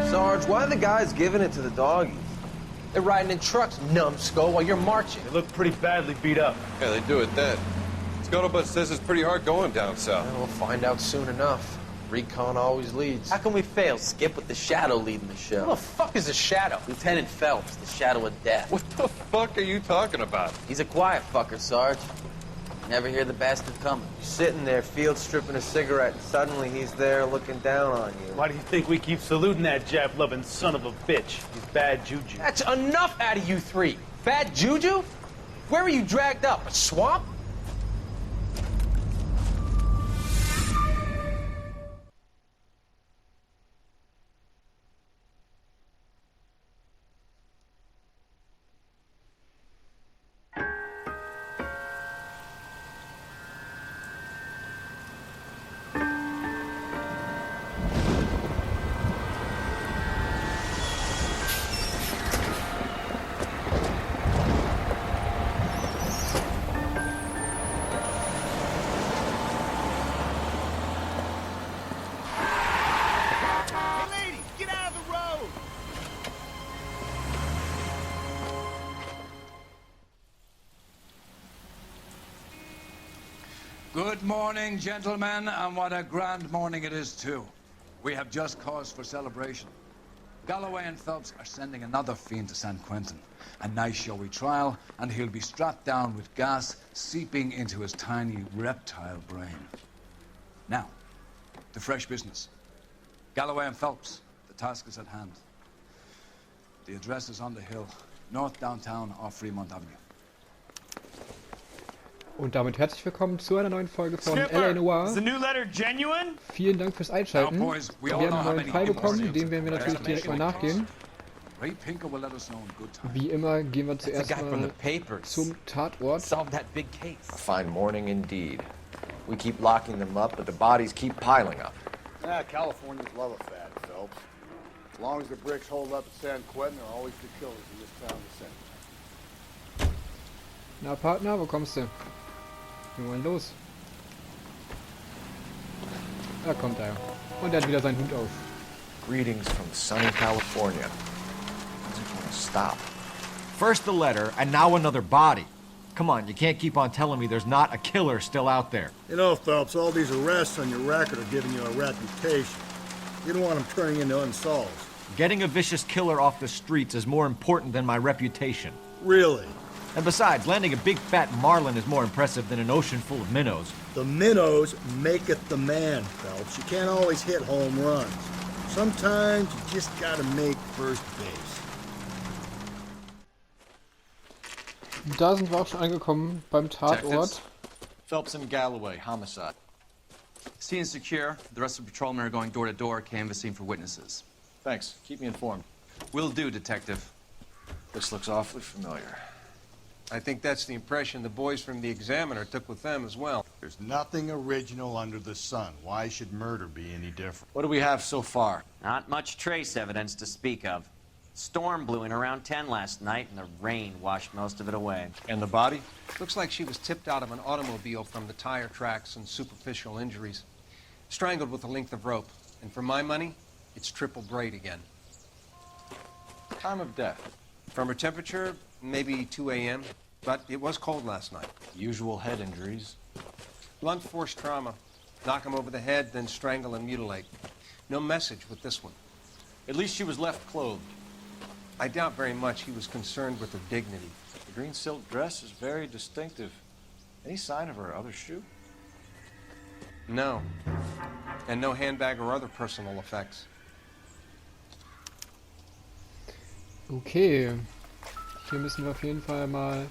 Sarge, why are the guys giving it to the doggies? They're riding in trucks, numbskull, while you're marching. They look pretty badly beat up. Yeah, they do at that. Scuttlebutt says it's pretty hard going down south. Well, we'll find out soon enough. Recon always leads. How can we fail? Skip with the Shadow leading the show. Who the fuck is a shadow? Lieutenant Phelps, the Shadow of Death. What the fuck are you talking about? He's a quiet fucker, Sarge. Never hear the bastard coming. You're sitting there, field stripping a cigarette, and suddenly he's there looking down on you. Why do you think we keep saluting that Jap-loving son of a bitch? He's bad juju. That's enough out of you three. Bad juju? Where were you dragged up? A swamp? Good morning, gentlemen, and what a grand morning it is, too. We have just cause for celebration. Galloway and Phelps are sending another fiend to San Quentin. A nice showy trial, and he'll be strapped down with gas seeping into his tiny reptile brain. Now, to fresh business. Galloway and Phelps, the task is at hand. The address is on the hill, north downtown off Fremont Avenue. Und damit herzlich willkommen zu einer neuen Folge von L.A. Noire. Is the new letter genuine? Vielen Dank fürs Einschalten. Wir haben einen neuen Fall bekommen, dem werden wir natürlich direkt mal nachgehen. Wie immer gehen wir zuerst mal zum Tatort. A fine morning indeed. We keep locking them up, but the bodies keep piling up. Yeah, Californians love a fad, Phelps. As long as the bricks hold up at San Quentin, there are always good killers in this town to send. Na Partner, wo kommst du? Wir wollen los. Da kommt er. Und er hat wieder seinen Hut auf. Greetings from sunny California. Doesn't want to stop. First the letter, and now another body. Come on, you can't keep on telling me there's not a killer still out there. You know, Phelps, all these arrests on your record are giving you a reputation. You don't want them turning into unsolved. Getting a vicious killer off the streets is more important than my reputation. Really? And besides, landing a big fat marlin is more impressive than an ocean full of minnows. The minnows maketh the man, Phelps. You can't always hit home runs. Sometimes you just gotta make first base. Da sind wir auch schon angekommen beim Tatort. Phelps and Galloway, homicide. Scene is secure. The rest of the patrolmen are going door to door, canvassing for witnesses. Thanks. Keep me informed. Will do, Detective. This looks awfully familiar. I think that's the impression the boys from the Examiner took with them as well. There's nothing original under the sun. Why should murder be any different? What do we have so far? Not much trace evidence to speak of. Storm blew in around 10 last night, and the rain washed most of it away. And the body? Looks like she was tipped out of an automobile from the tire tracks and superficial injuries. Strangled with a length of rope. And for my money, it's triple braid again. Time of death? From her temperature, maybe 2 a.m., but it was cold last night. Usual head injuries. Blunt force trauma. Knock him over the head, then strangle and mutilate. No message with this one. At least she was left clothed. I doubt very much he was concerned with her dignity. The green silk dress is very distinctive. Any sign of her other shoe? No. And no handbag or other personal effects. Okay. Hier müssen wir auf jeden Fall mal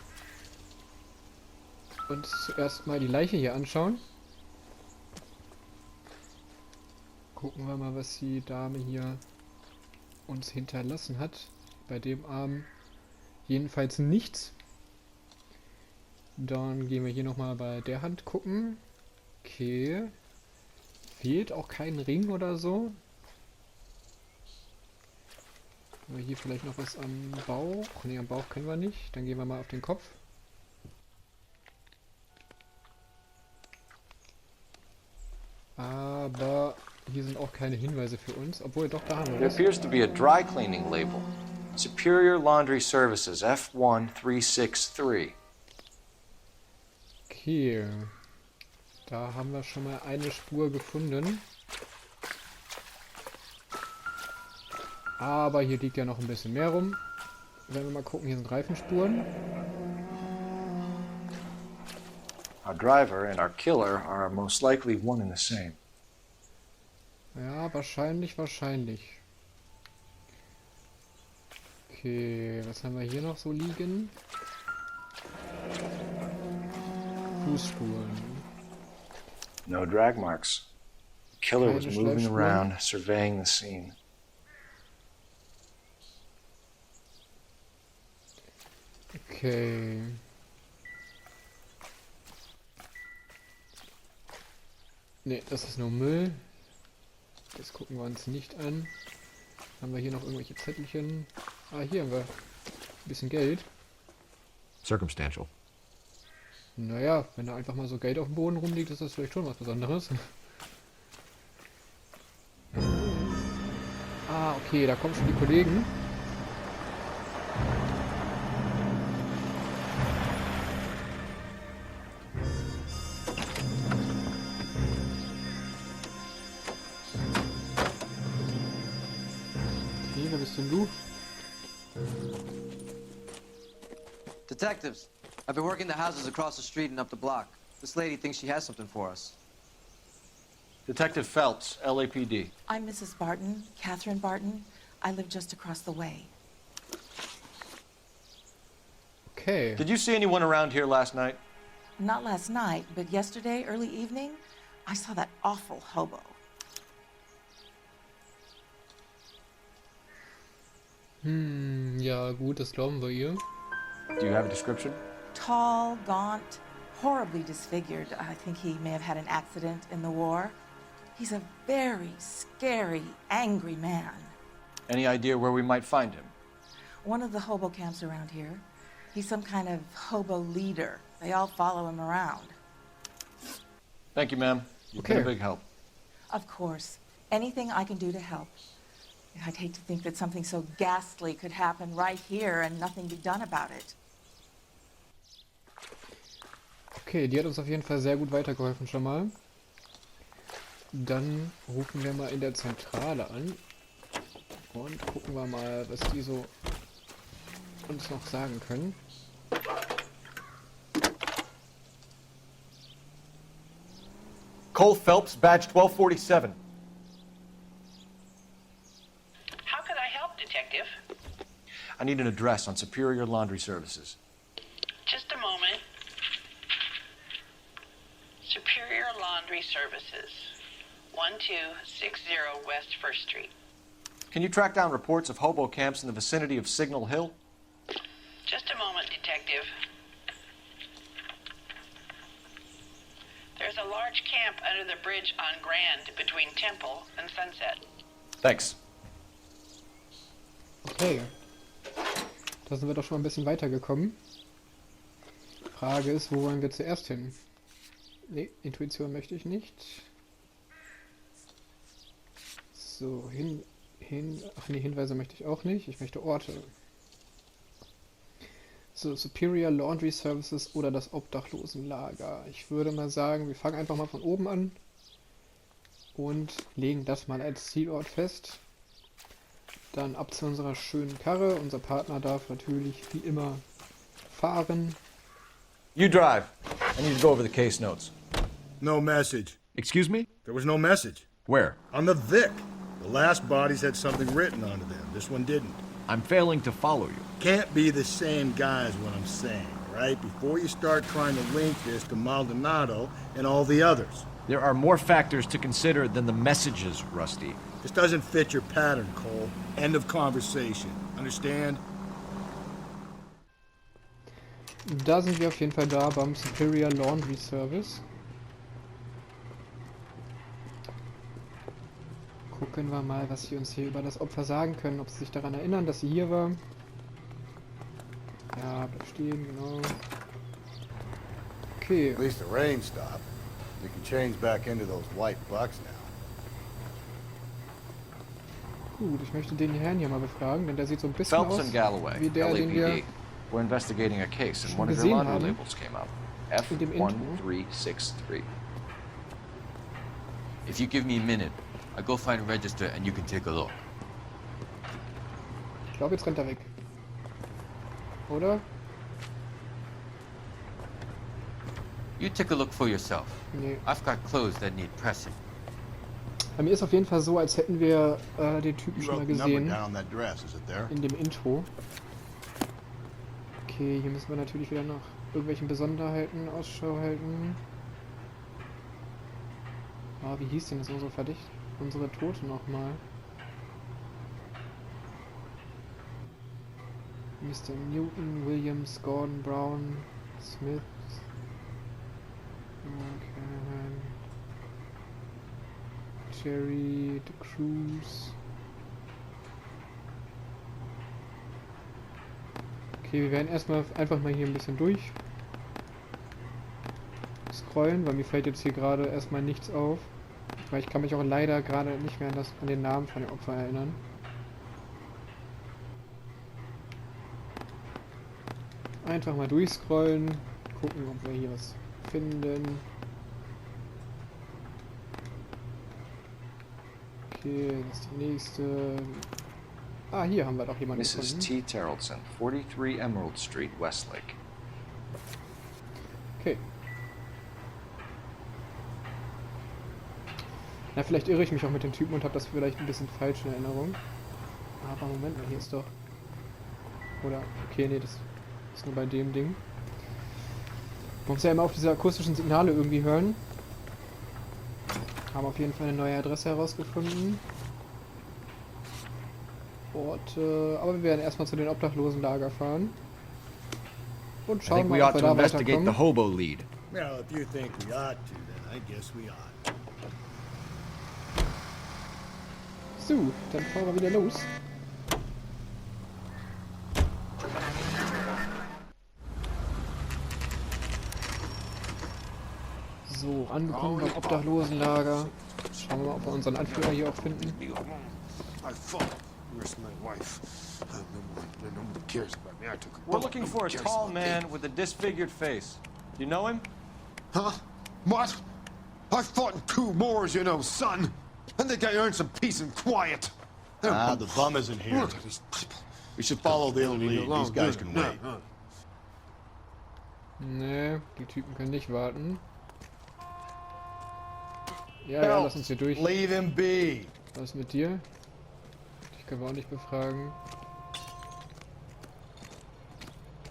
uns zuerst mal die Leiche hier anschauen. Gucken wir mal, was die Dame hier uns hinterlassen hat. Bei dem Arm jedenfalls nichts. Dann gehen wir hier nochmal bei der Hand gucken. Okay. Fehlt auch kein Ring oder so. Haben wir hier vielleicht noch was am Bauch? Ne, am Bauch können wir nicht. Dann gehen wir mal auf den Kopf. Aber hier sind auch keine Hinweise für uns, obwohl doch da haben wir There das. appears to be a dry cleaning label. Superior Laundry Services, F1363. Okay. Da haben wir schon mal eine Spur gefunden. Aber hier liegt ja noch ein bisschen mehr rum. Wenn wir mal gucken, hier sind Reifenspuren. Our driver and our killer are most likely one and the same. Ja, wahrscheinlich. Okay, was haben wir hier noch so liegen? Fußspuren. No drag marks. The killer was Keine moving Schleifspuren. around, surveying the scene. Okay. Ne, das ist nur Müll. Das gucken wir uns nicht an. Haben wir hier noch irgendwelche Zettelchen? Ah, hier haben wir ein bisschen Geld. Circumstantial. Naja, wenn da einfach mal so Geld auf dem Boden rumliegt, ist das vielleicht schon was Besonderes. Ah, okay, da kommen schon die Kollegen. Okay, wer bist denn du? Detectives, I've been working the houses across the street and up the block. This lady thinks she has something for us. Detective Phelps, LAPD. I'm Mrs. Barton, Catherine Barton. I live just across the way. Okay. Did you see anyone around here last night? Not last night, but yesterday, early evening, I saw that awful hobo. Ja gut, das glauben wir ihr. Do you have a description? Tall, gaunt, horribly disfigured. I think he may have had an accident in the war. He's a very scary, angry man. Any idea where we might find him? One of the hobo camps around here. He's some kind of hobo leader. They all follow him around. Thank you, ma'am. You've been a big help. Of course. Anything I can do to help. I'd hate to think that something so ghastly could happen right here and nothing be done about it. Okay, die hat uns auf jeden Fall sehr gut weitergeholfen schon mal. Dann rufen wir mal in der Zentrale an und gucken wir mal, was die so uns noch sagen können. Cole Phelps, badge 1247. How could I help, Detective? I need an address on Superior Laundry Services. Just a moment. Superior Laundry Services, 1260 West 1st Street. Can you track down reports of hobo camps in the vicinity of Signal Hill? Just a moment, Detective. There's a large camp under the bridge on Grand between Temple and Sunset. Thanks. Okay. Da sind wir doch schon mal ein bisschen weitergekommen. Frage ist, wo wollen wir zuerst hin? Ne, Intuition möchte ich nicht. So, ach ne, Hinweise möchte ich auch nicht. Ich möchte Orte. So, Superior Laundry Services oder das Obdachlosenlager. Ich würde mal sagen, wir fangen einfach mal von oben an und legen das mal als Zielort fest. Dann ab zu unserer schönen Karre. Unser Partner darf natürlich wie immer fahren. You drive. I need to go over the case notes. No message. Excuse me? There was no message. Where? On the Vic. The last bodies had something written onto them. This one didn't. I'm failing to follow you. Can't be the same guy is what I'm saying, right? Before you start trying to link this to Maldonado and all the others. There are more factors to consider than the messages, Rusty. This doesn't fit your pattern, Cole. End of conversation. Understand? Da sind wir auf jeden Fall da beim Superior Laundry Service. Gucken wir mal, was sie uns hier über das Opfer sagen können, ob sie sich daran erinnern, dass sie hier war. Ja, bleib stehen, genau. Okay. At least the rain stopped. We can change back into those white bucks now. Gut, ich möchte den Herrn hier mal befragen, denn der sieht so ein bisschen Phelps aus and Galloway, wie der, den wir LAPD. We're investigating a case and schon one of your gesehen laundry haben. labels came up. In dem Intro. F1363. If you give me a minute, I'll go find a register and you can take a look. Ich glaube, jetzt rennt er weg. Oder? You take a look for yourself. Nee. I've got clothes that need pressing. Bei mir ist auf jeden Fall so, als hätten wir den Typen You schon mal wrote the number gesehen. down on that dress, is it there? In dem Intro. Okay, hier müssen wir natürlich wieder nach irgendwelchen Besonderheiten Ausschau halten. Ah, wie hieß denn das unsere Verdicht? Unsere Tote nochmal. Mr. Newton, Williams, Gordon, Brown, Smith. Okay. Jerry, The Cruise. Okay, wir werden erstmal einfach mal hier ein bisschen durch scrollen, weil mir fällt jetzt hier gerade erstmal nichts auf. Weil ich kann mich auch leider gerade nicht mehr an den Namen von den Opfern erinnern. Einfach mal durchscrollen, gucken, ob wir hier was finden. Okay, das ist die nächste. Ah, hier haben wir doch jemanden Mrs. gefunden. T. Terrellson, 43 Emerald Street, Westlake. Okay. Na, vielleicht irre ich mich auch mit dem Typen und habe das vielleicht ein bisschen falsch in Erinnerung. Aber Moment mal, hier ist doch... Oder, okay, nee, das ist nur bei dem Ding. Man muss ja immer auf diese akustischen Signale irgendwie hören. Haben auf jeden Fall eine neue Adresse herausgefunden. Aber wir werden erstmal zu den Obdachlosenlager fahren. Und schauen mal, ob wir da weiterkommen. The hobo lead. Well, if you think we ought to, then I guess we ought. So, dann fahren wir wieder los. So, angekommen beim Obdachlosenlager. Schauen wir mal, ob wir unseren Anführer hier auch finden. We're looking for a tall man with a disfigured face. You know him? Huh? What? I fought in 2 wars, you know, son. I think I earned some peace and quiet. Ah, the bum isn't here. We should follow the lead. These guys can wait. Nee, die Typen können nicht warten. Ja, lass uns hier durch. Leave him be. Was ist mit dir? Dich können wir auch nicht befragen.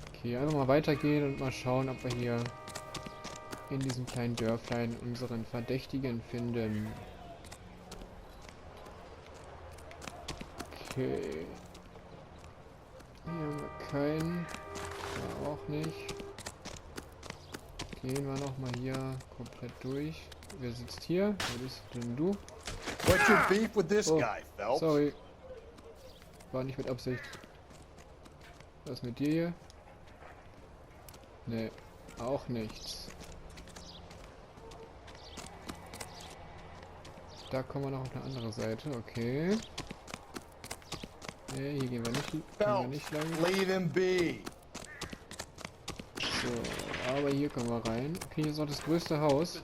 Okay, einfach mal weitergehen und mal schauen, ob wir hier in diesem kleinen Dörflein unseren Verdächtigen finden. Okay. Hier haben wir keinen. Da auch nicht. Gehen wir nochmal hier komplett durch. Wer sitzt hier? Wer bist denn du? What's your beef with this guy, Phelps? Sorry. War nicht mit Absicht. Was ist mit dir hier? Nee, auch nichts. Da kommen wir noch auf eine andere Seite, okay. Nee, hier gehen wir nicht, können wir nicht lang. Leave him be. So, aber hier kommen wir rein. Okay, hier ist auch das größte Haus.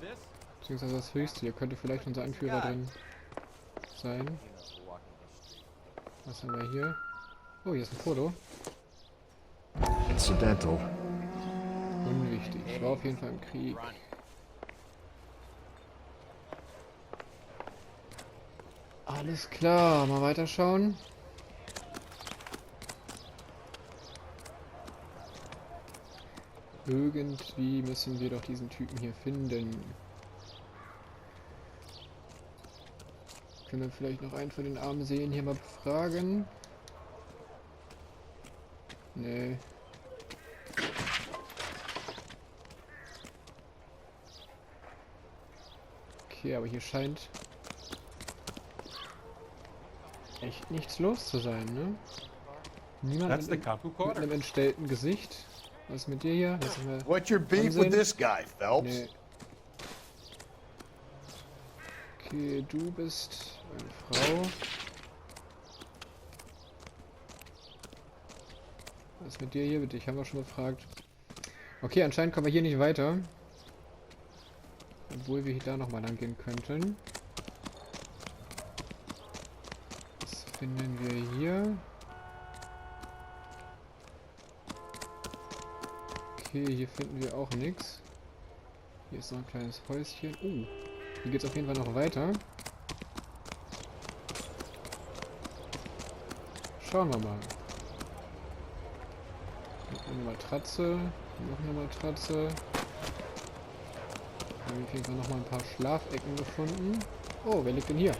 Beziehungsweise das höchste. Hier könnte vielleicht unser Anführer drin sein. Was haben wir hier? Oh, hier ist ein Foto. Incidental. Unwichtig. Ich war auf jeden Fall im Krieg. Alles klar, mal weiterschauen. Irgendwie müssen wir doch diesen Typen hier finden. Können wir vielleicht noch einen von den armen Seelen hier mal befragen? Nee. Okay, aber hier scheint echt nichts los zu sein, ne? Niemand mit einem entstellten Gesicht. Was ist mit dir hier? What's your beef with this guy, Phelps? Nee. Okay, du bist eine Frau. Was mit dir hier bitte? Ich habe auch schon gefragt. Okay, anscheinend kommen wir hier nicht weiter. Obwohl wir da nochmal lang gehen könnten. Was finden wir hier? Okay, hier finden wir auch nichts. Hier ist noch ein kleines Häuschen. Hier geht es auf jeden Fall noch weiter. Schauen wir mal. Noch eine Matratze. Noch eine Matratze. Wir haben auf jeden Fall noch mal ein paar Schlafecken gefunden. Oh, wer liegt denn hier?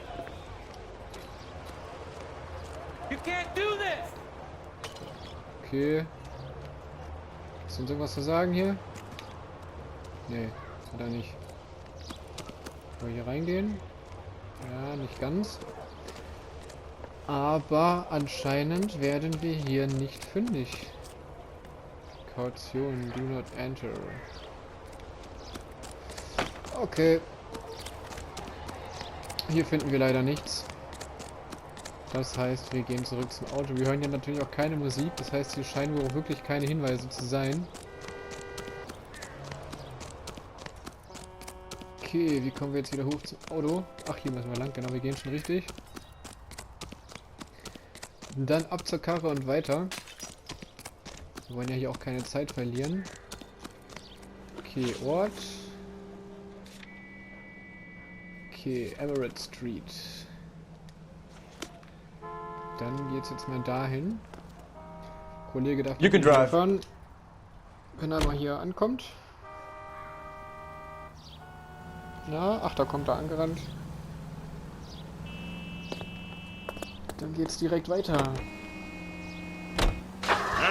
Okay. Ist uns irgendwas zu sagen hier? Nee, hat er nicht. Wollen wir hier reingehen? Ja, nicht ganz. Aber anscheinend werden wir hier nicht fündig. Kaution, do not enter. Okay. Hier finden wir leider nichts. Das heißt, wir gehen zurück zum Auto. Wir hören ja natürlich auch keine Musik. Das heißt, hier scheinen wohl auch wirklich keine Hinweise zu sein. Okay, wie kommen wir jetzt wieder hoch zum Auto? Ach, hier müssen wir lang. Genau, wir gehen schon richtig. Und dann ab zur Karre und weiter. Wir wollen ja hier auch keine Zeit verlieren. Okay, Ort. Okay, Everett Street. Dann geht's jetzt mal dahin. Kollege darf nicht fahren. Wenn er mal hier ankommt. Na, ach, da kommt er angerannt. Dann geht's direkt weiter.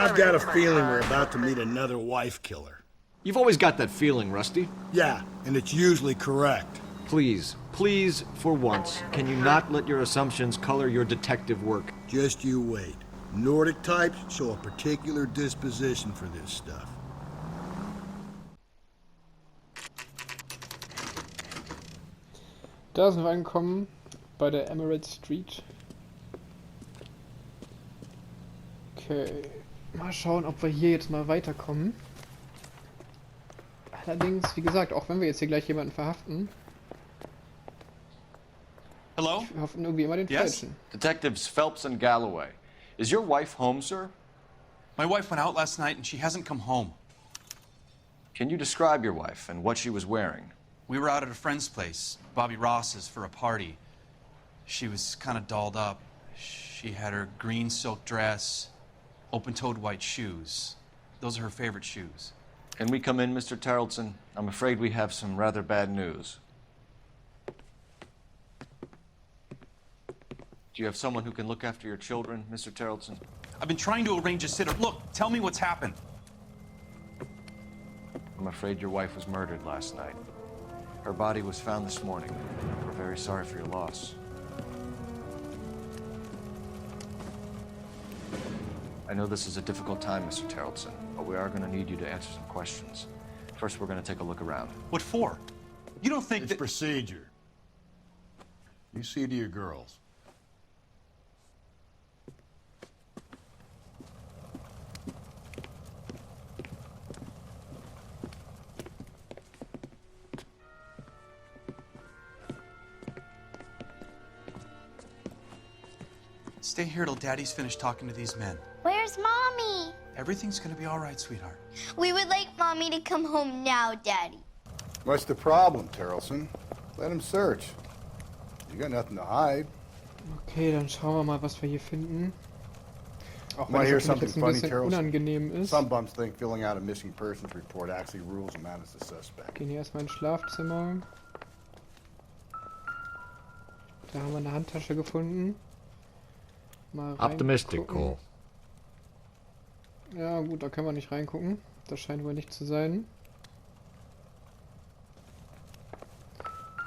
I've got a feeling we're about to meet another wife killer. You've always got that feeling, Rusty. Yeah, and it's usually correct. Please, please, for once, can you not let your assumptions color your detective work? Just you wait. Nordic types show a particular disposition for this stuff. Da sind wir angekommen bei der Emerald Street. Okay, mal schauen, ob wir hier jetzt mal weiterkommen. Allerdings, wie gesagt, auch wenn wir jetzt hier gleich jemanden verhaften, Hello? wir hoffen irgendwie immer den Falschen. Detectives Phelps and Galloway. Is your wife home, sir? My wife went out last night and she hasn't come home. Can you describe your wife and what she was wearing? We were out at a friend's place, Bobby Ross's, for a party. She was kind of dolled up. She had her green silk dress, open-toed white shoes. Those are her favorite shoes. Can we come in, Mr. Tarleton? I'm afraid we have some rather bad news. Do you have someone who can look after your children, Mr. Tarleton? I've been trying to arrange a sitter. Look, tell me what's happened. I'm afraid your wife was murdered last night. Her body was found this morning. We're very sorry for your loss. I know this is a difficult time, Mr. Tarleton, but we are going to need you to answer some questions. First, we're going to take a look around. What for? You don't think It's procedure. You see to your girls. Stay here till Daddy's finished talking to these men. Where's Mommy? Everything's gonna be all right, sweetheart. We would like Mommy to come home now, Daddy. What's the problem, Tarleton? Let him search. You got nothing to hide. Okay, dann schauen wir mal, was wir hier finden. Auch wenn Want to hear es something jetzt ein funny, bisschen Tarleton? unangenehm ist. Some bums think filling out a missing persons report actually rules them out as a suspect. Gehen hier erstmal ins Schlafzimmer. Da haben wir eine Handtasche gefunden. Mal Optimistic, Cole. Ja gut, da können wir nicht reingucken. Das scheint wohl nicht zu sein.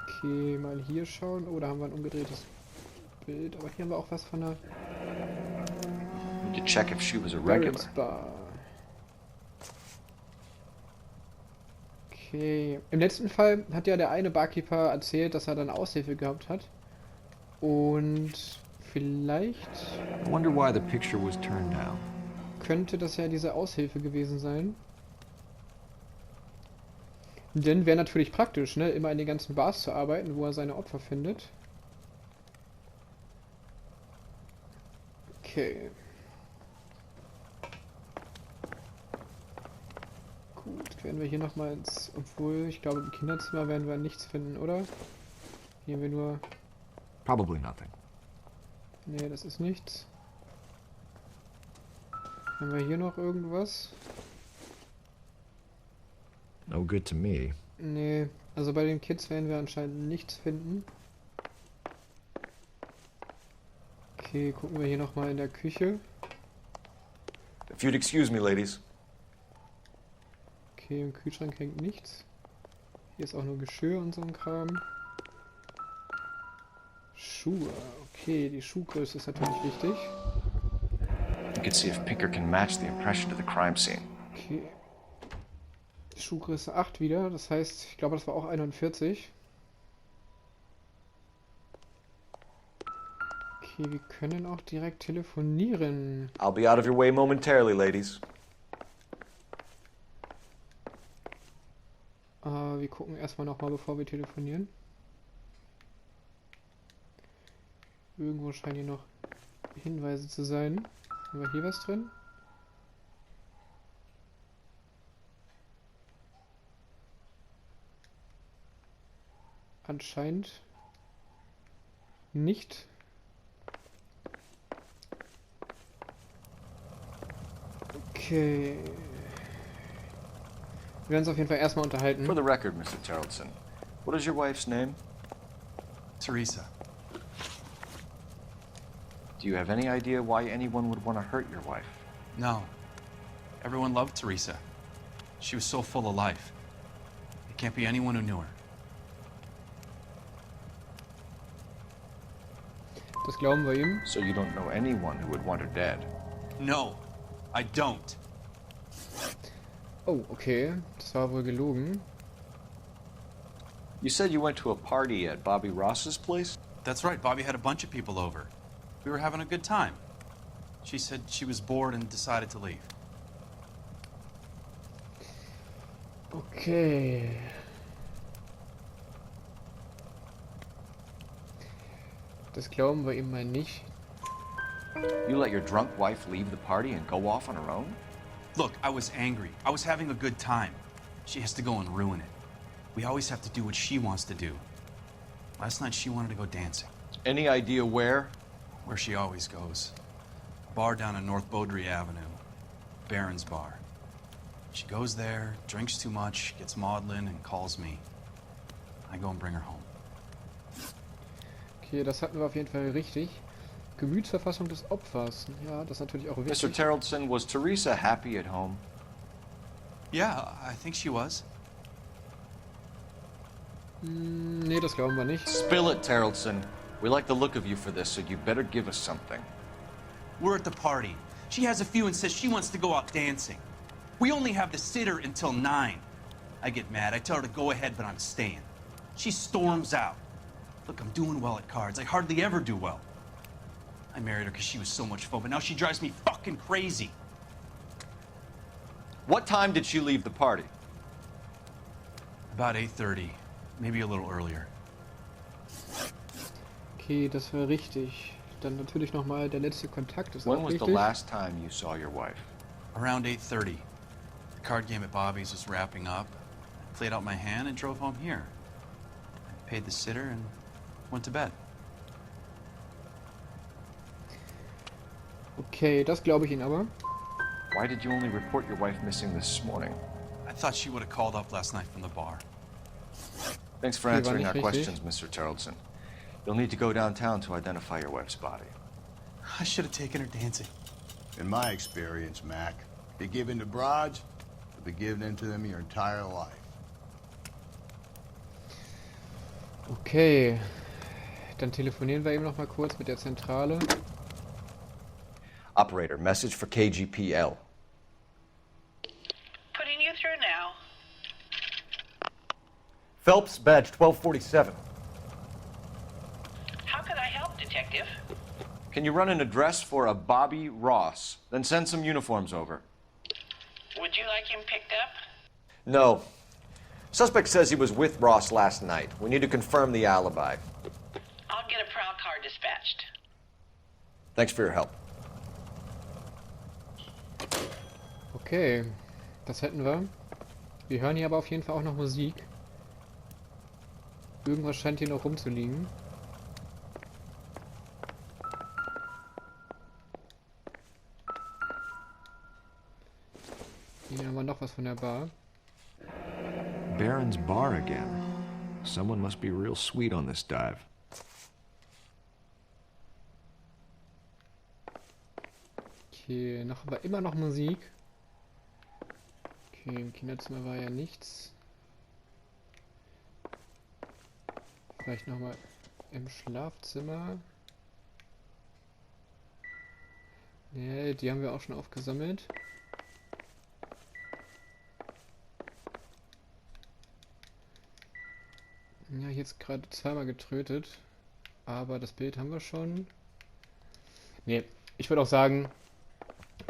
Okay, mal hier schauen. Oh, da haben wir ein umgedrehtes Bild. Aber hier haben wir auch was von einer To check if she was a regular. Barrett's Bar. Okay. Im letzten Fall hat ja der eine Barkeeper erzählt, dass er dann Aushilfe gehabt hat. Und vielleicht... I wonder why the picture was turned down. könnte das ja diese Aushilfe gewesen sein. Denn wäre natürlich praktisch, ne? Immer in den ganzen Bars zu arbeiten, wo er seine Opfer findet. Okay. Gut, werden wir hier nochmal ins... Obwohl, ich glaube, im Kinderzimmer werden wir nichts finden, oder? Hier haben wir nur... Probably nothing. Nee, das ist nichts. Haben wir hier noch irgendwas? No good to me. Nee, also bei den Kids werden wir anscheinend nichts finden. Okay, gucken wir hier nochmal in der Küche. If you'd excuse me, ladies. Okay, im Kühlschrank hängt nichts. Hier ist auch nur Geschirr und so ein Kram. Schuhe. Okay, die Schuhgröße ist natürlich wichtig. You can see if Pinker can match the impression to the crime scene. Okay. Schuhgröße 8 wieder, das heißt, ich glaube, das war auch 41. Okay, wir können auch direkt telefonieren. I'll be out of your way momentarily, ladies. Wir gucken erstmal nochmal, bevor wir telefonieren. Irgendwo scheinen hier noch Hinweise zu sein. Haben wir hier was drin? Anscheinend nicht. Okay. Wir werden uns auf jeden Fall erstmal unterhalten. For the record, Mr. Tarleton, what is your wife's name? Teresa. Do you have any idea why anyone would want to hurt your wife? No. Everyone loved Teresa. She was so full of life. It can't be anyone who knew her. Das glauben wir ihm. So you don't know anyone who would want her dead? No, I don't. Oh, okay. Das war wohl gelogen. You said you went to a party at Bobby Ross's place? That's right, Bobby had a bunch of people over. We were having a good time. She said she was bored and decided to leave. Okay. Das glauben wir ihm mal nicht. You let your drunk wife leave the party and go off on her own? Look, I was angry. I was having a good time. She has to go and ruin it. We always have to do what she wants to do. Last night she wanted to go dancing. Any idea where? Where she always goes. A bar down on North Beaudry Avenue. Baron's Bar. She goes there, drinks too much, gets maudlin, and calls me. I go and bring her home. Okay, das hatten wir auf jeden Fall richtig. Gemütsverfassung des Opfers. Ja, das ist natürlich auch wichtig. Mr. Tarleton, was Teresa happy at home? Yeah, I think she was. Nee, das glauben wir nicht. Spill it, Tarleton. We like the look of you for this, so you better give us something. We're at the party. She has a few and says she wants to go out dancing. We only have the sitter until 9. I get mad. I tell her to go ahead, but I'm staying. She storms out. Look, I'm doing well at cards. I hardly ever do well. I married her because she was so much fun, but now she drives me fucking crazy. What time did she leave the party? About 8:30, maybe a little earlier. Okay, das war richtig. Dann natürlich nochmal der letzte Kontakt ist When auch was wichtig. the last time you saw your wife? Around 8:30. The card game at Bobby's was wrapping up. I played out my hand and drove home here. I paid the sitter and went to bed. Okay, das glaube ich Ihnen aber. Why did you only report your wife missing this morning? I thought she would have called up last night from the bar. Thanks for answering our questions, Mr. Tarleton. You'll need to go downtown to identify your wife's body. I should have taken her dancing. In my experience, Mac, you give in to broads, you'll be giving in to them your entire life. Okay. Dann telefonieren wir eben noch mal kurz mit der Zentrale. Operator, message for KGPL. Putting you through now. Phelps, badge 1247. How can I help, Detective? Can you run an address for a Bobby Ross? Then send some uniforms over. Would you like him picked up? No. Suspect says he was with Ross last night. We need to confirm the alibi. I'll get a prowl car dispatched. Thanks for your help. Okay, das hätten wir. Wir hören hier aber auf jeden Fall auch noch Musik. Irgendwas scheint hier noch rumzuliegen. Hier haben wir noch was von der Bar. Baron's bar again. Someone must be real sweet on this dive. Okay, noch aber immer noch Musik. Okay, im Kinderzimmer war ja nichts. Vielleicht nochmal im Schlafzimmer. Nee, die haben wir auch schon aufgesammelt. Ja, jetzt gerade zweimal getötet. Aber das Bild haben wir schon. Nee, ich würde auch sagen,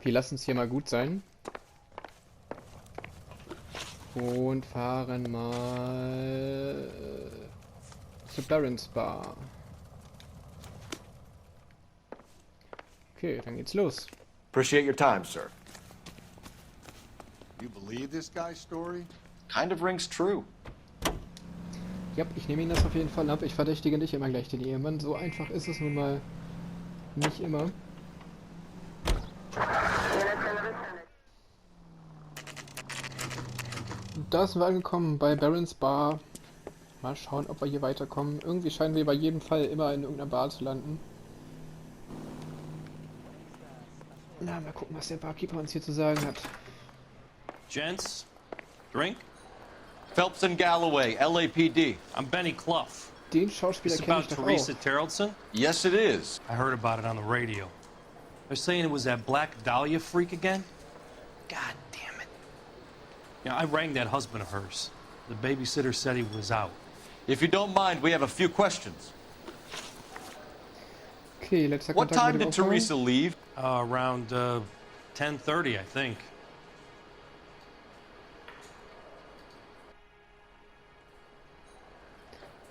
wir lassen es hier mal gut sein. Und fahren mal zu Baron's Bar. Okay, dann geht's los. Appreciate your time, sir. You believe this guy's story? Kind of rings true. Ja, ich nehme ihn das auf jeden Fall ab. Ich verdächtige nicht immer gleich den Ehemann. So einfach ist es nun mal nicht immer. Da sind wir angekommen bei Baron's Bar. Mal schauen, ob wir hier weiterkommen. Irgendwie scheinen wir bei jedem Fall immer in irgendeiner Bar zu landen. Na, mal gucken, was der Barkeeper uns hier zu sagen hat. Gents, drink? Phelps and Galloway, LAPD. I'm Benny Clough. Den Schauspieler This kenne about ich doch Teresa auch. Terrelson? Yes, it is. I heard about it on the radio. They're saying it was that Black Dahlia freak again? God damn it. Yeah, I rang that husband of hers. The babysitter said he was out. If you don't mind, we have a few questions. Okay, letzter What Kontakt time mit dem did Opfer. Teresa leave? Around 10:30, I think.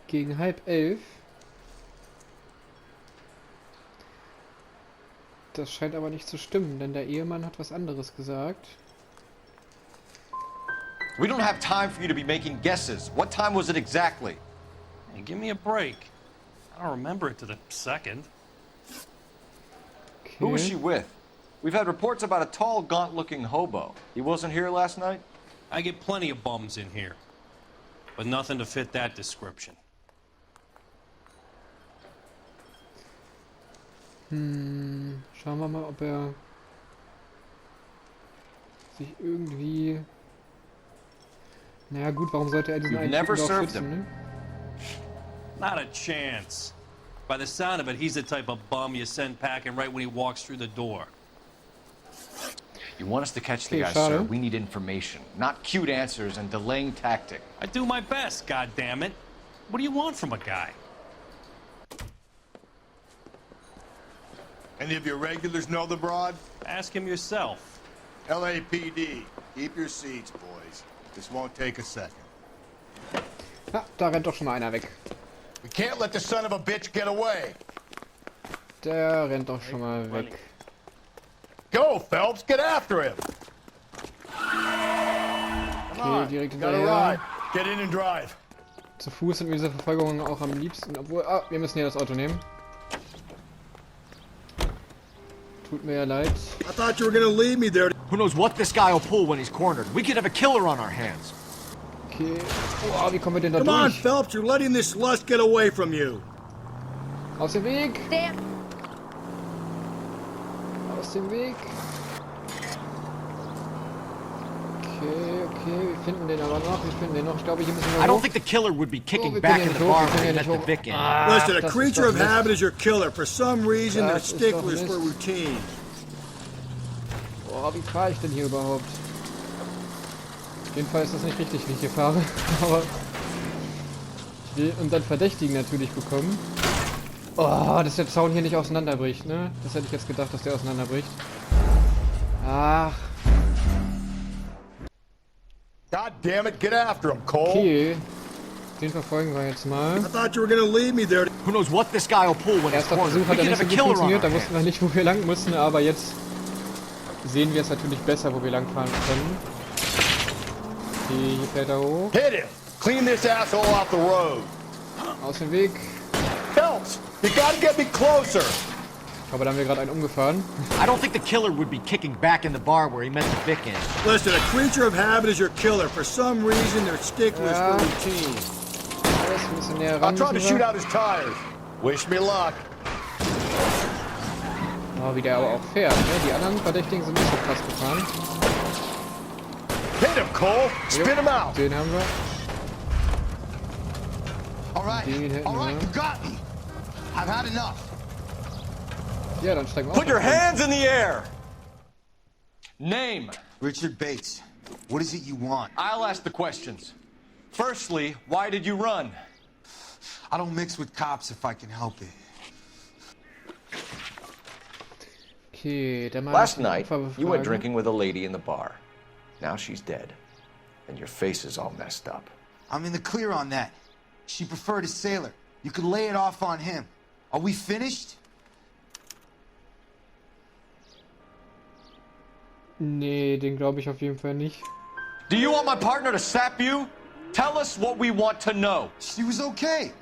Gegen 10:30. Das scheint aber nicht zu stimmen, denn der Ehemann hat was anderes gesagt. We don't have time for you to be making guesses. What time was it exactly? Hey, give me a break. I don't remember it to the second. Who was she with? We've had reports about a tall, gaunt-looking hobo. He wasn't here last night? I get plenty of bums in here, but nothing to fit that description. Schauen wir mal, ob er sich irgendwie... Naja gut, warum sollte er diesen einen Typen doch schützen, ne? Not a chance. By the sound of it, he's the type of bum you send packing right when he walks through the door. You want us to catch the Okay, guy, schade. sir? We need information, not cute answers and delaying tactic. I do my best, goddammit. What do you want from a guy? Any of your regulars know the broad? Ask him yourself. LAPD. Keep your seats, boys. This won't take a second. Ah, da rennt doch schon mal einer weg. We can't let the son of a bitch get away. Der rennt doch schon mal weg. Go, Phelps. Get after him. Okay, direkt You gotta hinterher. ride. Get in and drive. Zu Fuß sind wir diese Verfolgungen auch am liebsten, obwohl... Ah, wir müssen hier das Auto nehmen. Tut mir ja leid. I thought you were gonna leave me there. Who knows what this guy will pull when he's cornered? We could have a killer on our hands. Okay. Oh, wie kommen wir denn da Come on, durch? Phelps, you're letting this lust get away from you. Aus dem Weg! Aus dem Weg! Okay, wir finden den aber noch. Wir finden den noch. Ich glaube, hier müssen wir I hoch. don't think the killer would be kicking wir back können in hier the nicht hoch, bar wir when he können let hier the nicht Vic in. Listen, a das ist creature doch of Mist. habit is your killer. For some reason, they're Das ist doch sticklers for Mist. routine. Boah, wie fahre ich denn hier überhaupt? Auf jeden Fall ist das nicht richtig, wie ich hier fahre. Aber ich will unseren Verdächtigen natürlich bekommen. Oh, dass der Zaun hier nicht auseinanderbricht, ne? Das hätte ich jetzt gedacht, dass der auseinanderbricht. Ach. God damn it, get after him, Cole. Okay. Den verfolgen wir jetzt mal. I thought you were gonna leave me there. Who knows what this guy will pull when it's Erster cornered. Versuch hat We ja could nicht have so a gut killer on funktioniert, our da wussten wir nicht, wo wir lang mussten, aber jetzt sehen wir es natürlich besser, wo wir lang fahren können. Okay, hier fährt er hoch. Hit him! Clean this asshole off the road! Aus dem Weg. Phelps, you gotta get me closer! Aber da haben wir gerade einen umgefahren. I don't think the killer would be kicking back in the bar where he meant to Vic in. Listen, a creature of habit is your killer. For some reason, they're sticklers for routine. Alles ein bisschen näher ran. I'm trying to shoot out his tires. Wish me luck. Oh, wie der aber auch fährt, ne? Die anderen Verdächtigen sind nicht so krass gefahren. Hit him, Cole! Spin him out! Den haben wir. Alright, Den hätten alright, you wir. got me! I've had enough! Ja, dann steigen wir Put your hands in the air! Name. Richard Bates. What is it you want? I'll ask the questions. Firstly, why did you run? I don't mix with cops if I can help it. Okay, der Mann. Last night, you went drinking with a lady in the bar. Now she's dead. And your face is all messed up. I'm in the clear on that. She preferred a sailor. You could lay it off on him. Are we finished? Nee, den glaube ich auf jeden Fall nicht. Do you want my partner to sap you? Tell us what we want to know. She was okay.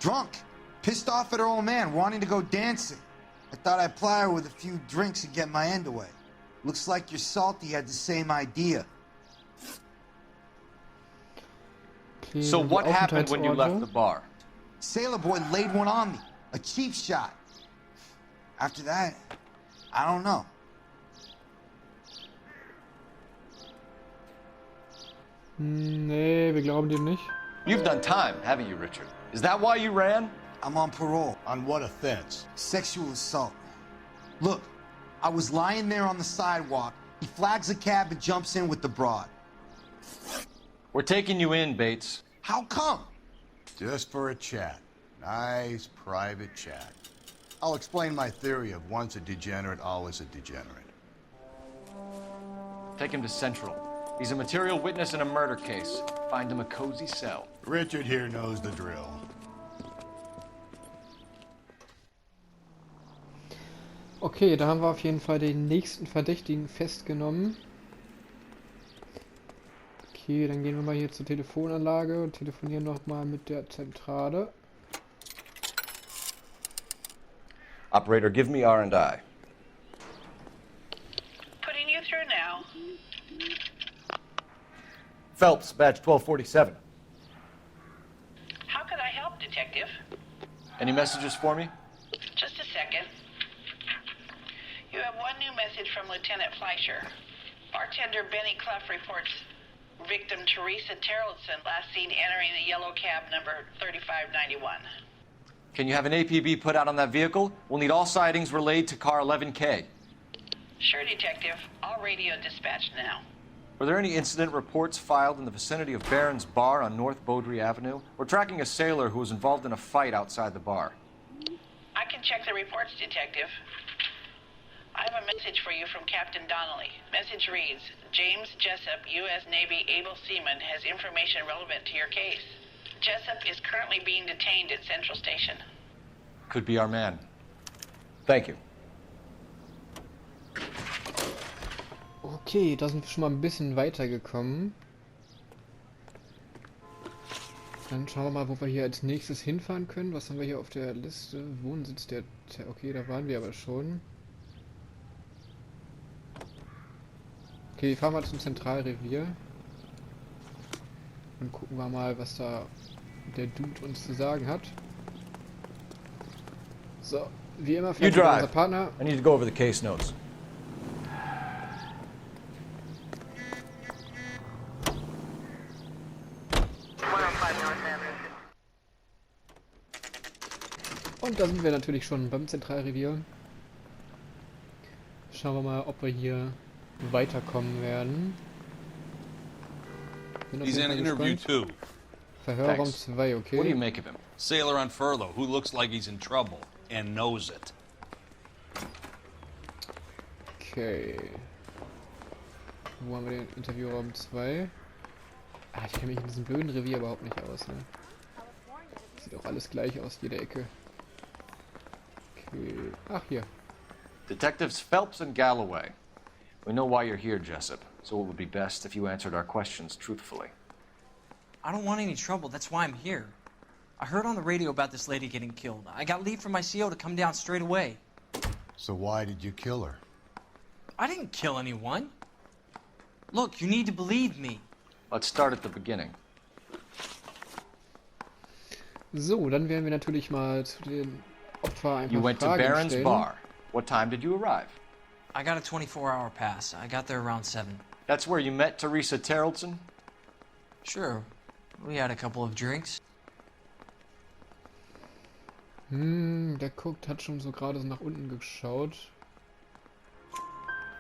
Drunk. Pissed off at her old man, wanting to go dancing. I thought I'd ply her with a few drinks and get my end away. Looks like your salty had the same idea. Okay, So what happened when you left the bar? Sailor boy laid one on me. A cheap shot. After that, I don't know. Nee, wir glauben dem nicht. You've done time, haven't you, Richard? Is that why you ran? I'm on parole. On what offense? Sexual assault. Look, I was lying there on the sidewalk. He flags a cab and jumps in with the broad. We're taking you in, Bates. How come? Just for a chat. Nice, private chat. I'll explain my theory of once a degenerate, always a degenerate. Take him to Central. He's a material witness in a murder case. Find him a cozy cell. Richard here knows the drill. Okay, da haben wir auf jeden Fall den nächsten Verdächtigen festgenommen. Okay, dann gehen wir mal hier zur Telefonanlage und telefonieren nochmal mit der Zentrale. Operator, give me R&I. Putting you through now. Phelps, badge 1247. How could I help, Detective? Any messages for me? Just a second. You have one new message from Lieutenant Fleischer. Bartender Benny Clough reports victim Teresa Terrellson last seen entering the yellow cab number 3591. Can you have an APB put out on that vehicle? We'll need all sightings relayed to car 11K. Sure, Detective. All radio dispatched now. Were there any incident reports filed in the vicinity of Barron's Bar on North Beaudry Avenue? We're tracking a sailor who was involved in a fight outside the bar. I can check the reports, Detective. I have a message for you from Captain Donnelly. Message reads, James Jessup, U.S. Navy able seaman, has information relevant to your case. Jessup is currently being detained at Central Station. Could be our man. Thank you. Okay, da sind wir schon mal ein bisschen weitergekommen. Dann schauen wir mal, wo wir hier als nächstes hinfahren können. Was haben wir hier auf der Liste? Wohnsitz der... Okay, da waren wir aber schon. Okay, wir fahren mal zum Zentralrevier. Und gucken wir mal, was da der Dude uns zu sagen hat. So, wie immer fährt unser Partner. I need to go over the case notes. Und da sind wir natürlich schon beim Zentralrevier. Schauen wir mal, ob wir hier weiterkommen werden. He's in interview 2. Verhörraum 2, okay. What do you make of him? Sailor on furlough who looks like he's in trouble. and knows it. Okay. Wo haben wir den Interviewraum 2? Ah, ich kenne mich in diesem blöden Revier überhaupt nicht aus, ne? Sieht auch alles gleich aus, jede Ecke. Okay. Ach, hier. Detectives Phelps and Galloway. We know why you're here, Jessup, so it would be best if you answered our questions truthfully. I don't want any trouble. That's why I'm here. I heard on the radio about this lady getting killed. I got leave from my CO to come down straight away. So why did you kill her? I didn't kill anyone. Look, you need to believe me. Let's start at the beginning. So, dann werden wir natürlich mal zu den Opfer ein You paar went to Fragen Baron's stellen. bar. What time did you arrive? I got a 24-hour pass. I got there around 7. That's where you met Teresa Terrelson? Sure. We had a couple of drinks. Der guckt, hat schon so gerade so nach unten geschaut.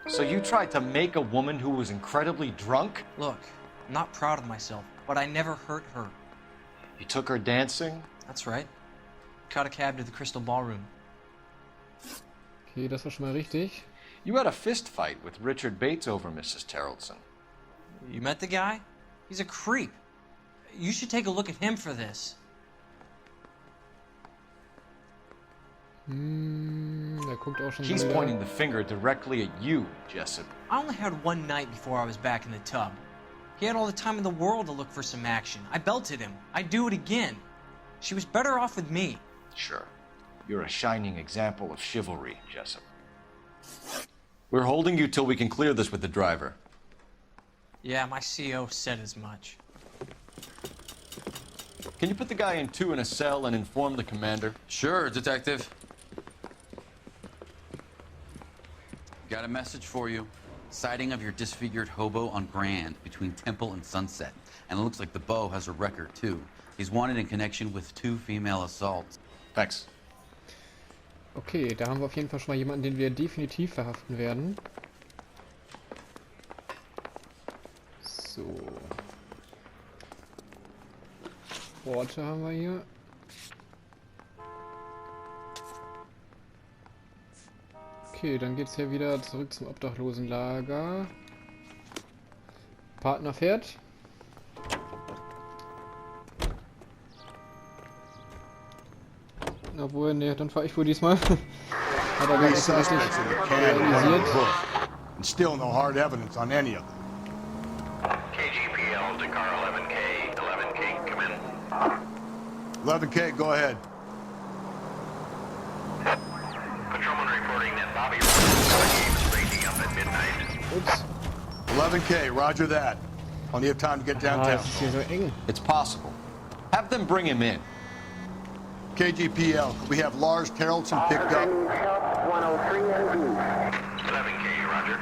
So you tried to make a woman who was incredibly drunk? Look, I'm not proud of myself, but I never hurt her. You took her dancing? That's right. Caught a cab to the Crystal Ballroom. Okay, das war schon mal richtig. You had a fist fight with Richard Bates over Mrs. Terrelson. You met the guy? He's a creep. You should take a look at him for this. Der guckt auch schon He's so pointing the finger directly at you, Jessup. I only had one night before I was back in the tub. He had all the time in the world to look for some action. I belted him. I'd do it again. She was better off with me. Sure. You're a shining example of chivalry, Jessup. We're holding you till we can clear this with the driver. Yeah, my CO said as much. Can you put the guy in 2 in a cell and inform the commander? Sure, Detective. Got a message for you. Sighting of your disfigured hobo on Grand between Temple and Sunset. And it looks like the beau has a record, too. He's wanted in connection with 2 female assaults. Thanks. Okay, da haben wir auf jeden Fall schon mal jemanden, den wir definitiv verhaften werden. So. Orte haben wir hier. Okay, dann geht's hier wieder zurück zum Obdachlosenlager. Partner fährt. Obwohl, ne, dann fahre ich wohl diesmal. Hat er gar nicht so richtig realisiert. And still no hard evidence on any of them. KGPL to car 11K. 11K, come in. 11K, go ahead. Patrolman reporting that Bobby Rockstar Games breaking up at midnight. Oops. 11K, roger that. Plenty of time to get downtown. Es ist hier so eng. It's possible. Have them bring him in. KGPL, we have Lars Terrelson picked up. 11K, roger.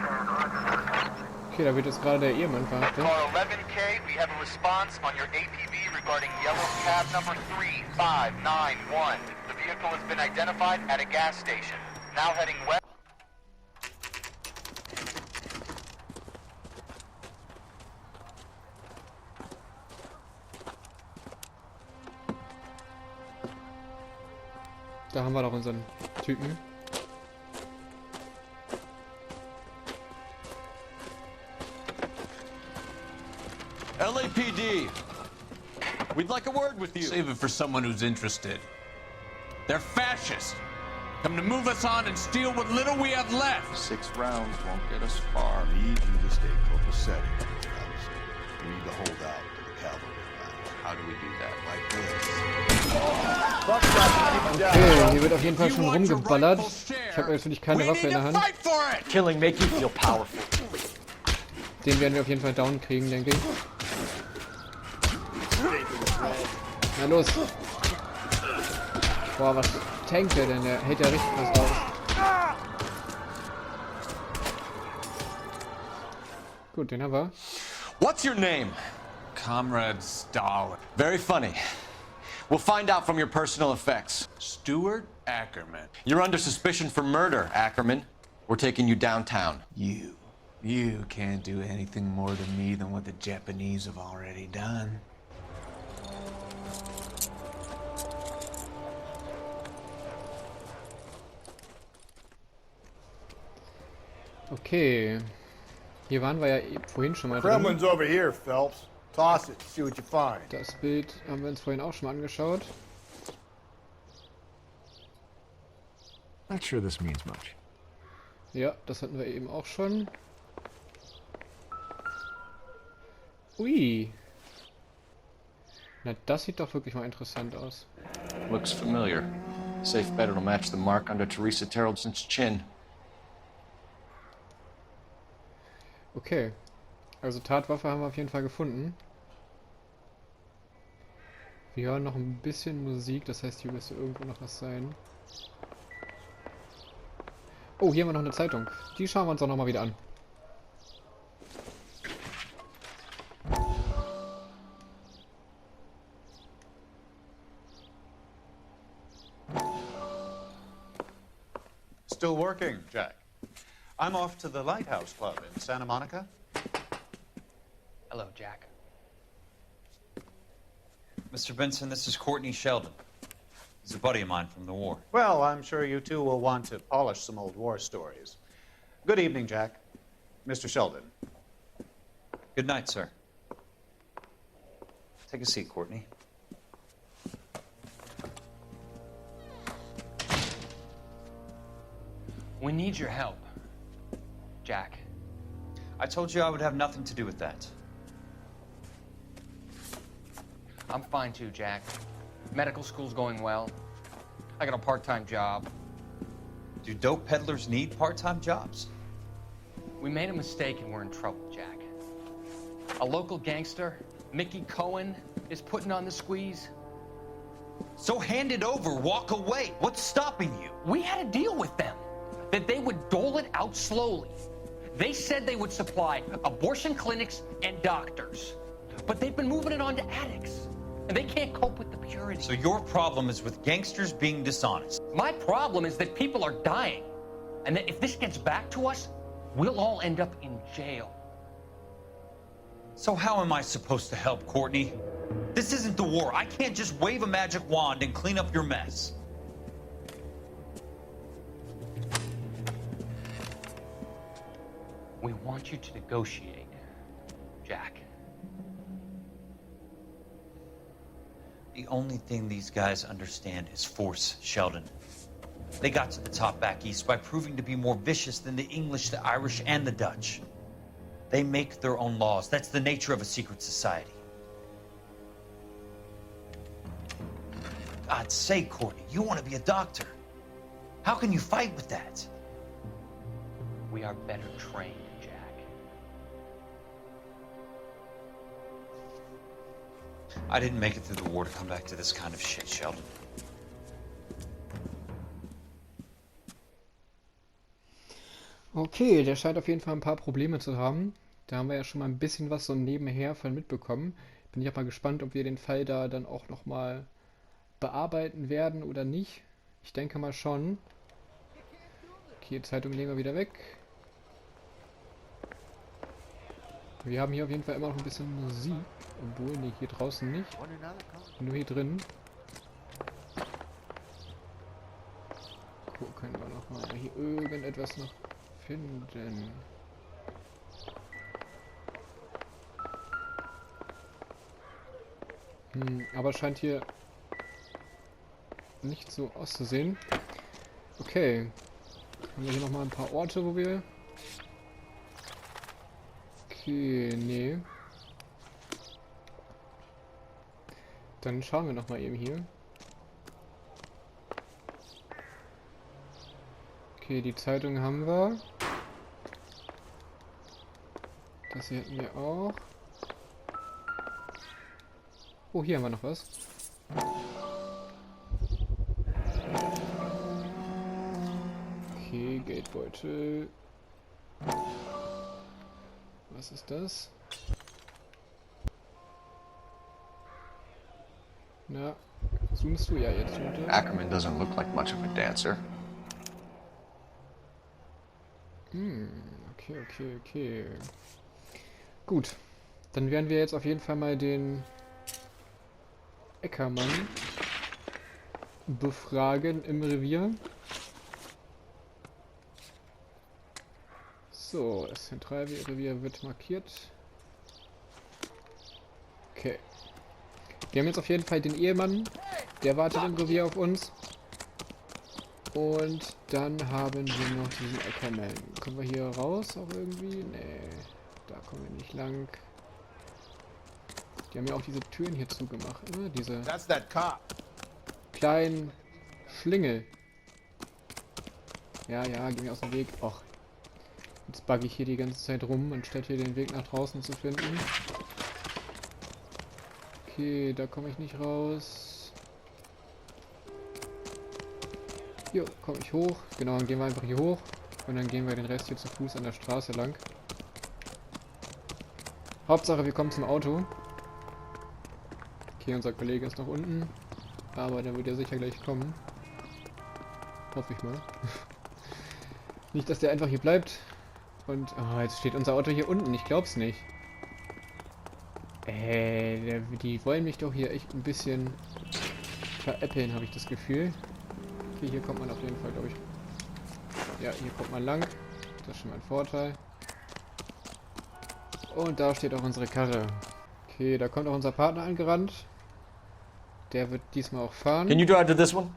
Okay, da wird jetzt gerade der Ehemann verhaftet. Car 11K, we have a response on your APB regarding yellow cab number 3591. The vehicle has been identified at a gas station. Now heading west. Da haben wir doch unseren Typen. LAPD, we'd like a word with you. Save it for someone who's interested. They're fascists. Come to move us on and steal what little we have left. 6 rounds won't get us far. I need you to stay copacetic. We need to hold out to the cavalry. How do we do that? Like this. Okay, hier wird auf jeden Fall schon rumgeballert. Ich habe natürlich keine Waffe in der Hand. Killing make you feel powerful. Den werden wir auf jeden Fall down kriegen, denke ich. Na los. Boah, was tankt der denn? Der hält ja richtig was raus. Gut, den haben wir. What's your name? Comrade Stalin. Very funny. We'll find out from your personal effects. Stuart Ackerman. You're under suspicion for murder, Ackerman. We're taking you downtown. You can't do anything more to me than what the Japanese have already done. Okay. Hier waren wir ja vorhin schon mal Kremlin's drin. over here, Phelps. Toss it, see what you find. Das Bild haben wir uns vorhin auch schon mal angeschaut. Not sure this means much. Ja, das hatten wir eben auch schon. Ui. Na, das sieht doch wirklich mal interessant aus. Looks familiar. Safe bet it'll match the mark under Teresa Terrelson's chin. Okay. Also Tatwaffe haben wir auf jeden Fall gefunden. Wir hören noch ein bisschen Musik, das heißt, hier müsste irgendwo noch was sein. Oh, hier haben wir noch eine Zeitung. Die schauen wir uns auch nochmal wieder an. Still working, Jack. I'm off to the Lighthouse Club in Santa Monica. Hello, Jack. Mr. Benson, this is Courtney Sheldon. He's a buddy of mine from the war. Well, I'm sure you two will want to polish some old war stories. Good evening, Jack. Mr. Sheldon. Good night, sir. Take a seat, Courtney. We need your help, Jack. I told you I would have nothing to do with that. I'm fine too, Jack. Medical school's going well. I got a part-time job. Do dope peddlers need part-time jobs? We made a mistake and we're in trouble, Jack. A local gangster, Mickey Cohen, is putting on the squeeze. So hand it over, walk away. What's stopping you? We had a deal with them that they would dole it out slowly. They said they would supply abortion clinics and doctors, but they've been moving it on to addicts, and they can't cope with the purity. So your problem is with gangsters being dishonest. My problem is that people are dying, and that if this gets back to us, we'll all end up in jail. So how am I supposed to help, Courtney? This isn't the war. I can't just wave a magic wand and clean up your mess. We want you to negotiate, Jack. The only thing these guys understand is force, Sheldon. They got to the top back east by proving to be more vicious than the English, the Irish, and the Dutch. They make their own laws. That's the nature of a secret society. God's sake, Courtney, you want to be a doctor. How can you fight with that? We are better trained, Jack. I didn't make it through the war to come back to this kind of shit, Sheldon. Okay, der scheint auf jeden Fall ein paar Probleme zu haben. Da haben wir ja schon mal ein bisschen was so nebenher von mitbekommen. Bin ich auch mal gespannt, ob wir den Fall da dann auch nochmal bearbeiten werden oder nicht. Ich denke mal schon. Okay, Zeitung legen wir wieder weg. Wir haben hier auf jeden Fall immer noch ein bisschen Musik. Obwohl, nee, hier draußen nicht. Nur hier drin. Gucken wir nochmal hier irgendetwas noch finden. Aber scheint hier nicht so auszusehen. Okay. Haben wir hier nochmal ein paar Orte, wo wir... Okay, nee. Dann schauen wir nochmal eben hier. Okay, die Zeitung haben wir. Das hier hätten wir auch. Oh, hier haben wir noch was. Okay, Geldbeutel. Was ist das? Na, zoomst du ja jetzt runter. Ackerman doesn't look like much of a dancer. Okay. Gut. Dann werden wir jetzt auf jeden Fall mal den Eckermann befragen im Revier. So, das Zentralrevier wird markiert. Okay. Wir haben jetzt auf jeden Fall den Ehemann. Der wartet im Revier auf uns. Und dann haben wir noch diesen Ackerman. Kommen wir hier raus auch irgendwie? Nee, da kommen wir nicht lang. Die haben ja auch diese Türen hier zugemacht, ne? Diese kleinen Schlingel. Ja, geh mir aus dem Weg. Och. Jetzt bugge ich hier die ganze Zeit rum, anstatt hier den Weg nach draußen zu finden. Okay, da komme ich nicht raus. Hier komme ich hoch. Genau, dann gehen wir einfach hier hoch. Und dann gehen wir den Rest hier zu Fuß an der Straße lang. Hauptsache, wir kommen zum Auto. Okay, unser Kollege ist noch unten. Aber der wird ja sicher gleich kommen. Hoffe ich mal. Nicht, dass der einfach hier bleibt. Und, oh, jetzt steht unser Auto hier unten. Ich glaub's nicht. Die wollen mich doch hier echt ein bisschen veräppeln, habe ich das Gefühl. Okay, hier kommt man auf jeden Fall, glaube ich. Ja, hier kommt man lang. Das ist schon mal ein Vorteil. Und da steht auch unsere Karre. Okay, da kommt auch unser Partner angerannt. Der wird diesmal auch fahren. Can you drive to this one?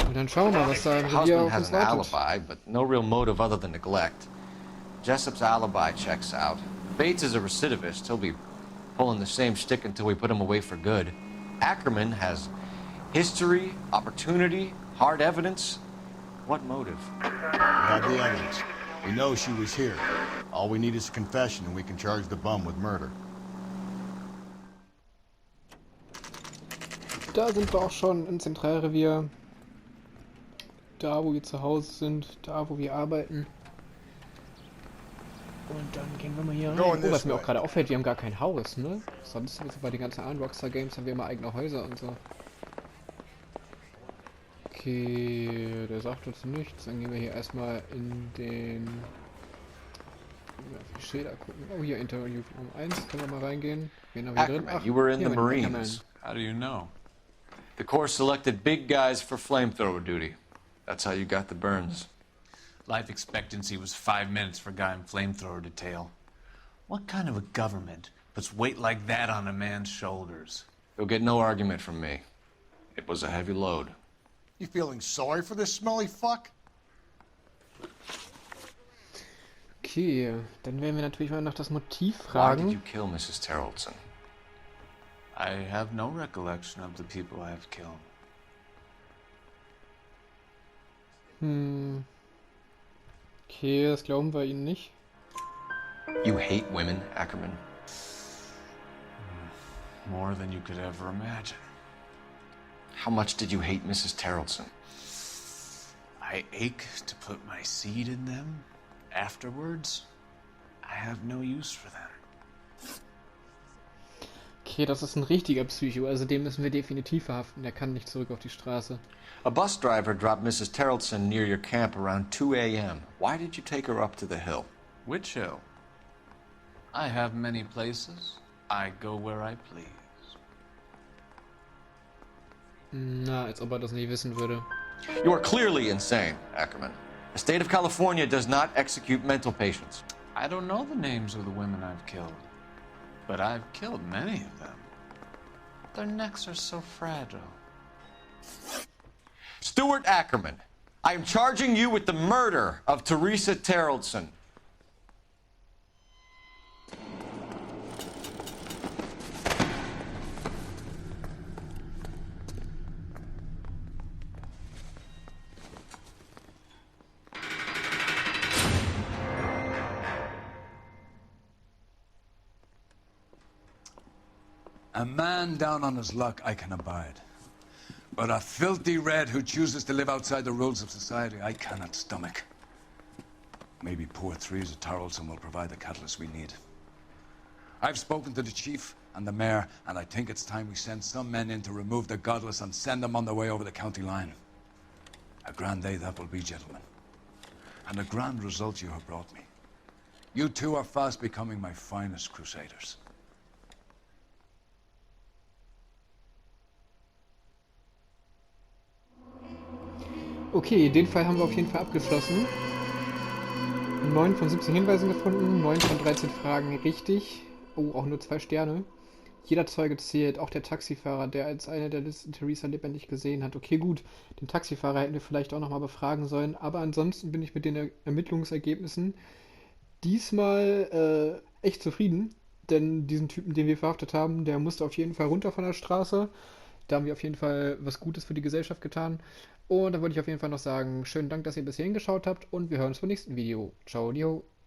Und dann schauen wir mal, was da im Revier auf uns has an wartet. alibi, but no real motive other than neglect. Jessup's alibi checks out. Bates is a recidivist. He'll be pulling the same shtick until we put him away for good. Ackerman has history, opportunity, hard evidence. What motive? We have the evidence. We know she was here. All we need is a confession and we can charge the bum with murder. Da sind wir auch schon im Zentralrevier. Da, wo wir zu Hause sind. Da, wo wir arbeiten. Und dann gehen wir mal hier rein. Oh, was mir auch gerade auffällt, wir haben gar kein Haus, ne? Sonst bei den ganzen anderen Rockstar Games haben wir immer eigene Häuser und so. Okay, der sagt uns nichts. Dann gehen wir hier erstmal in den... Auf die Schilder gucken. Oh, hier Interview um 1. Können wir mal reingehen? Wen haben wir drin? Ackerman, you were in the hier, Marines. How do you know? The Corps selected big guys for flamethrower duty. That's how you got the burns. Life expectancy was 5 minutes for a guy in flamethrower detail. What kind of a government puts weight like that on a man's shoulders? You'll get no argument from me. It was a heavy load. You feeling sorry for this smelly fuck? Okay, dann werden wir natürlich mal nach das Motiv Why fragen. did you kill Mrs. Terrellson? I have no recollection of the people I have killed. Okay, das glauben wir Ihnen nicht. You hate women, Ackerman? More than you could ever imagine. How much did you hate Mrs. Terrellson? I ache to put my seed in them. Afterwards, I have no use for them. Okay, das ist ein richtiger Psycho, also den müssen wir definitiv verhaften. Der kann nicht zurück auf die Straße. A bus driver dropped Mrs. Terrellson near your camp around 2 a.m. Why did you take her up to the hill? Which hill? I have many places. I go where I please. Na, als ob er das nicht wissen würde. You are clearly insane, Ackerman. The state of California does not execute mental patients. I don't know the names of the women I've killed, but I've killed many of them. Their necks are so fragile. Stuart Ackerman, I am charging you with the murder of Teresa Terrellson. A man down on his luck I can abide. But a filthy red who chooses to live outside the rules of society I cannot stomach. Maybe poor Teresa Tarleton will provide the catalyst we need. I've spoken to the chief and the mayor, and I think it's time we send some men in to remove the godless and send them on their way over the county line. A grand day that will be, gentlemen. And a grand result you have brought me. You two are fast becoming my finest crusaders. Okay, den Fall haben wir auf jeden Fall abgeschlossen. 9 von 17 Hinweisen gefunden, 9 von 13 Fragen richtig. Oh, auch nur 2 Sterne. Jeder Zeuge zählt, auch der Taxifahrer, der als einer der Listen Theresa lebendig gesehen hat. Okay, gut, den Taxifahrer hätten wir vielleicht auch nochmal befragen sollen, aber ansonsten bin ich mit den Ermittlungsergebnissen diesmal echt zufrieden, denn diesen Typen, den wir verhaftet haben, der musste auf jeden Fall runter von der Straße. Da haben wir auf jeden Fall was Gutes für die Gesellschaft getan. Und da wollte ich auf jeden Fall noch sagen, schönen Dank, dass ihr bis hierhin geschaut habt und wir hören uns beim nächsten Video. Ciao, Dio.